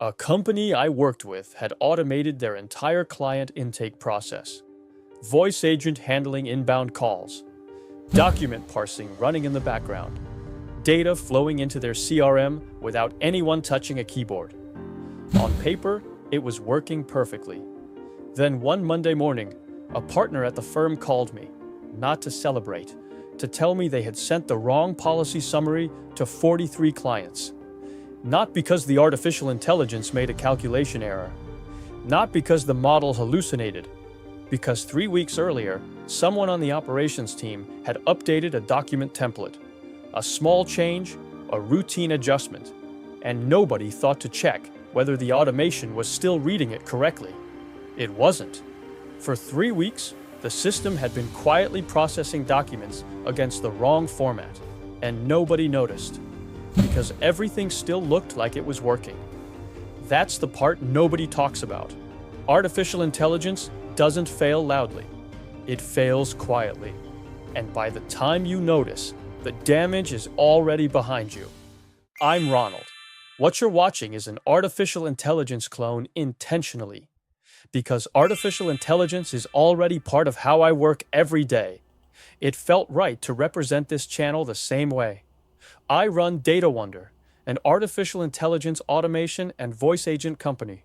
A company I worked with had automated their entire client intake process. Voice agent handling inbound calls, document parsing running in the background, data flowing into their CRM without anyone touching a keyboard. On paper, it was working perfectly. Then one Monday morning, a partner at the firm called me, not to celebrate, to tell me they had sent the wrong policy summary to 43 clients. Not because the artificial intelligence made a calculation error. Not because the model hallucinated. Because 3 weeks earlier, someone on the operations team had updated a document template. A small change, a routine adjustment, and nobody thought to check whether the automation was still reading it correctly. It wasn't. For 3 weeks, the system had been quietly processing documents against the wrong format, and nobody noticed. Because everything still looked like it was working. That's the part nobody talks about. Artificial intelligence doesn't fail loudly. It fails quietly. And by the time you notice, the damage is already behind you. I'm Ronald. What you're watching is an artificial intelligence clone intentionally. Because artificial intelligence is already part of how I work every day. It felt right to represent this channel the same way. I run Data Wonder, an artificial intelligence automation and voice agent company.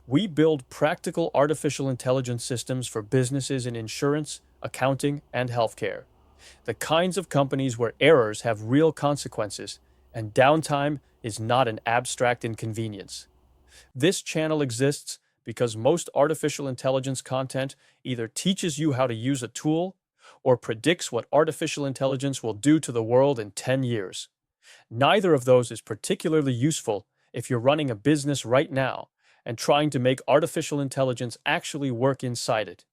We build practical artificial intelligence systems for businesses in insurance, accounting, and healthcare. The kinds of companies where errors have real consequences and downtime is not an abstract inconvenience. This channel exists because most artificial intelligence content either teaches you how to use a tool or predicts what artificial intelligence will do to the world in 10 years. Neither of those is particularly useful if you're running a business right now and trying to make artificial intelligence actually work inside it.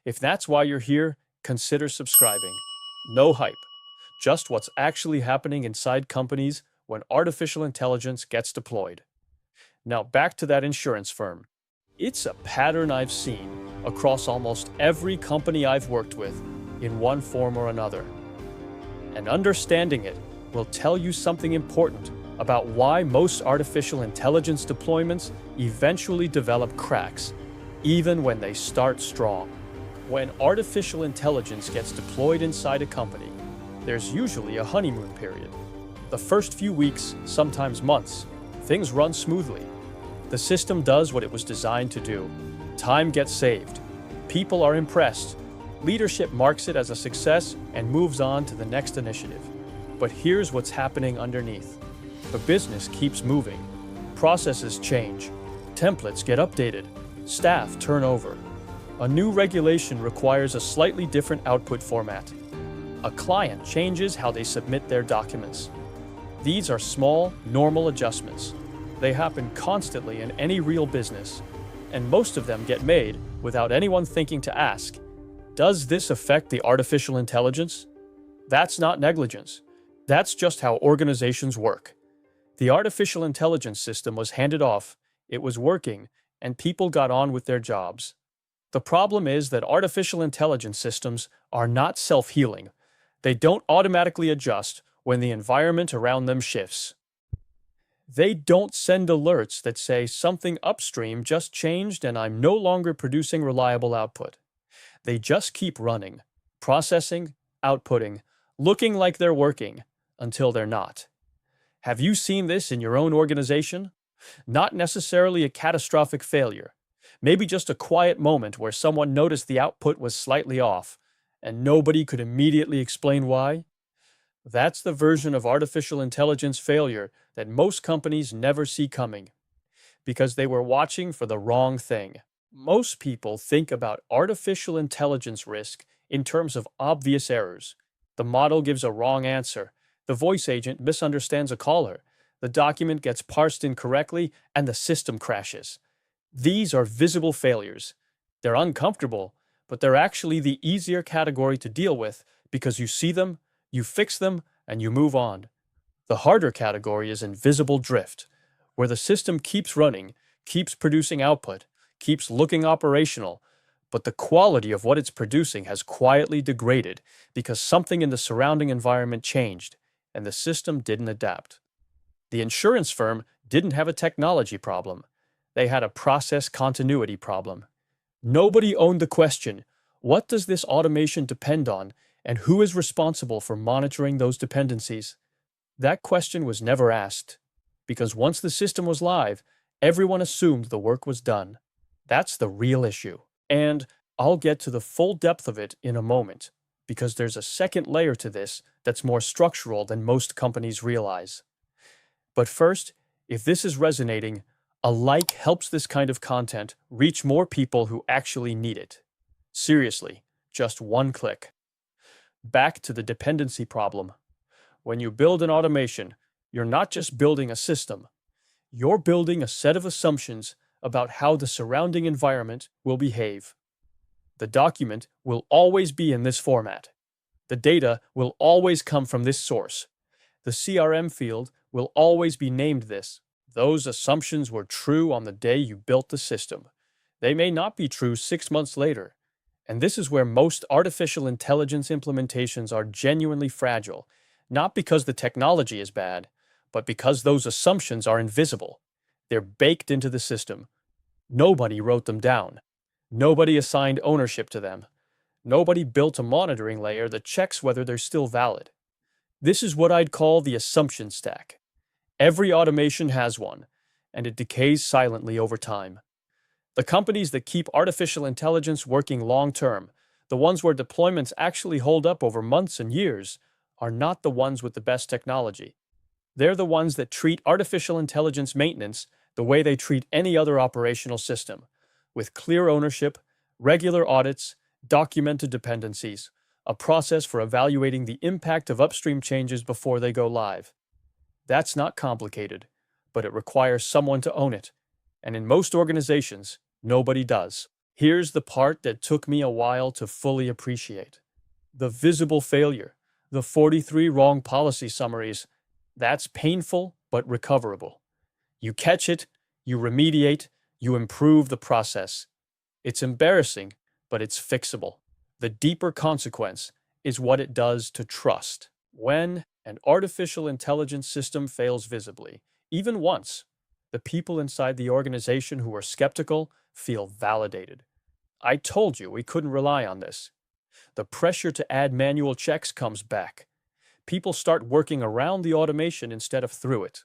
If that's why you're here, consider subscribing. No hype, just what's actually happening inside companies when artificial intelligence gets deployed. Now back to that insurance firm. It's a pattern I've seen across almost every company I've worked with in one form or another. And understanding it will tell you something important about why most artificial intelligence deployments eventually develop cracks, even when they start strong. When artificial intelligence gets deployed inside a company, there's usually a honeymoon period. The first few weeks, sometimes months, things run smoothly. The system does what it was designed to do. Time gets saved. People are impressed. Leadership marks it as a success and moves on to the next initiative. But here's what's happening underneath. The business keeps moving. Processes change. Templates get updated. Staff turn over. A new regulation requires a slightly different output format. A client changes how they submit their documents. These are small, normal adjustments. They happen constantly in any real business, and most of them get made without anyone thinking to ask, does this affect the artificial intelligence? That's not negligence. That's just how organizations work. The artificial intelligence system was handed off, it was working, and people got on with their jobs. The problem is that artificial intelligence systems are not self-healing. They don't automatically adjust when the environment around them shifts. They don't send alerts that say something upstream just changed and I'm no longer producing reliable output. They just keep running, processing, outputting, looking like they're working, until they're not. Have you seen this in your own organization? Not necessarily a catastrophic failure. Maybe just a quiet moment where someone noticed the output was slightly off, and nobody could immediately explain why? That's the version of artificial intelligence failure that most companies never see coming, because they were watching for the wrong thing. Most people think about artificial intelligence risk in terms of obvious errors. The model gives a wrong answer. The voice agent misunderstands a caller. The document gets parsed incorrectly, and the system crashes. These are visible failures. They're uncomfortable, but they're actually the easier category to deal with because you see them, you fix them, and you move on. The harder category is invisible drift, where the system keeps running, keeps producing output, keeps looking operational, but the quality of what it's producing has quietly degraded because something in the surrounding environment changed, and the system didn't adapt. The insurance firm didn't have a technology problem. They had a process continuity problem. Nobody owned the question, what does this automation depend on, and who is responsible for monitoring those dependencies? That question was never asked, because once the system was live, everyone assumed the work was done. That's the real issue. And I'll get to the full depth of it in a moment, because there's a second layer to this that's more structural than most companies realize. But first, if this is resonating, a like helps this kind of content reach more people who actually need it. Seriously, just one click. Back to the dependency problem. When you build an automation, you're not just building a system. You're building a set of assumptions about how the surrounding environment will behave. The document will always be in this format. The data will always come from this source. The CRM field will always be named this. Those assumptions were true on the day you built the system. They may not be true 6 months later. And this is where most artificial intelligence implementations are genuinely fragile, not because the technology is bad, but because those assumptions are invisible. They're baked into the system. Nobody wrote them down. Nobody assigned ownership to them. Nobody built a monitoring layer that checks whether they're still valid. This is what I'd call the assumption stack. Every automation has one, and it decays silently over time. The companies that keep artificial intelligence working long-term, the ones where deployments actually hold up over months and years, are not the ones with the best technology. They're the ones that treat artificial intelligence maintenance the way they treat any other operational system, with clear ownership, regular audits, documented dependencies, a process for evaluating the impact of upstream changes before they go live. That's not complicated, but it requires someone to own it. And in most organizations, nobody does. Here's the part that took me a while to fully appreciate. The visible failure, the 43 wrong policy summaries, that's painful but recoverable. You catch it, you remediate, you improve the process. It's embarrassing, but it's fixable. The deeper consequence is what it does to trust. When an artificial intelligence system fails visibly, even once, the people inside the organization who are skeptical feel validated. I told you we couldn't rely on this. The pressure to add manual checks comes back. People start working around the automation instead of through it.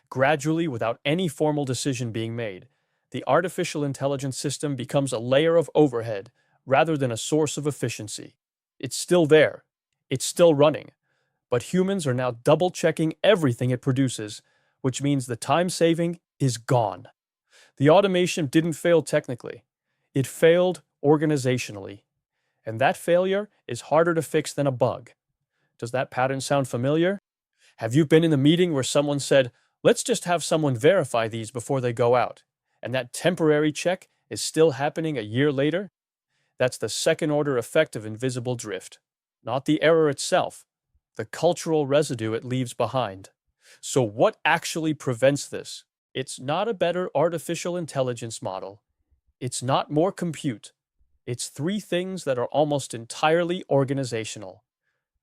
Gradually, without any formal decision being made, the artificial intelligence system becomes a layer of overhead rather than a source of efficiency. It's still there. It's still running. But humans are now double-checking everything it produces, which means the time saving is gone. The automation didn't fail technically. It failed organizationally. And that failure is harder to fix than a bug. Does that pattern sound familiar? Have you been in a meeting where someone said, let's just have someone verify these before they go out, and that temporary check is still happening a year later? That's the second-order effect of invisible drift. Not the error itself, the cultural residue it leaves behind. So what actually prevents this? It's not a better artificial intelligence model. It's not more compute. It's 3 things that are almost entirely organizational.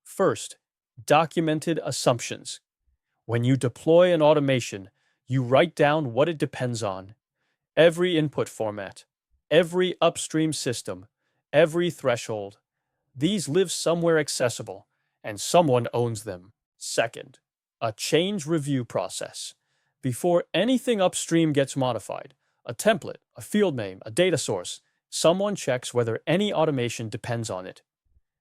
First, documented assumptions. When you deploy an automation, you write down what it depends on. Every input format, every upstream system, every threshold. These live somewhere accessible, and someone owns them. Second, a change review process. Before anything upstream gets modified, a template, a field name, a data source, someone checks whether any automation depends on it.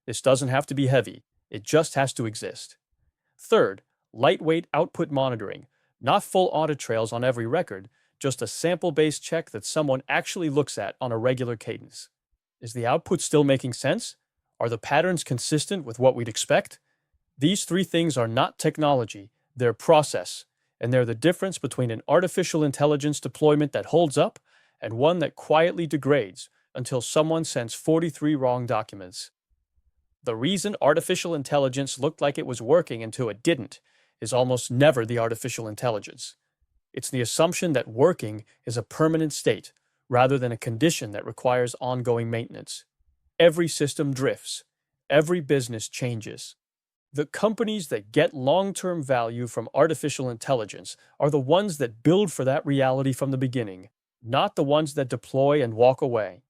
This doesn't have to be heavy. It just has to exist. Third, lightweight output monitoring. Not full audit trails on every record, just a sample-based check that someone actually looks at on a regular cadence. Is the output still making sense? Are the patterns consistent with what we'd expect? These 3 things are not technology, they're process, and they're the difference between an artificial intelligence deployment that holds up and one that quietly degrades until someone sends 43 wrong documents. The reason artificial intelligence looked like it was working until it didn't is almost never the artificial intelligence. It's the assumption that working is a permanent state rather than a condition that requires ongoing maintenance. Every system drifts. Every business changes. The companies that get long-term value from artificial intelligence are the ones that build for that reality from the beginning, not the ones that deploy and walk away.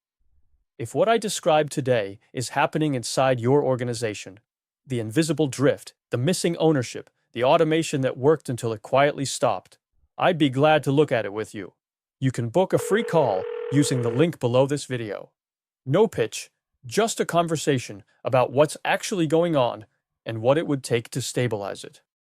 If what I described today is happening inside your organization, the invisible drift, the missing ownership, the automation that worked until it quietly stopped, I'd be glad to look at it with you. You can book a free call using the link below this video. No pitch, just a conversation about what's actually going on and what it would take to stabilize it.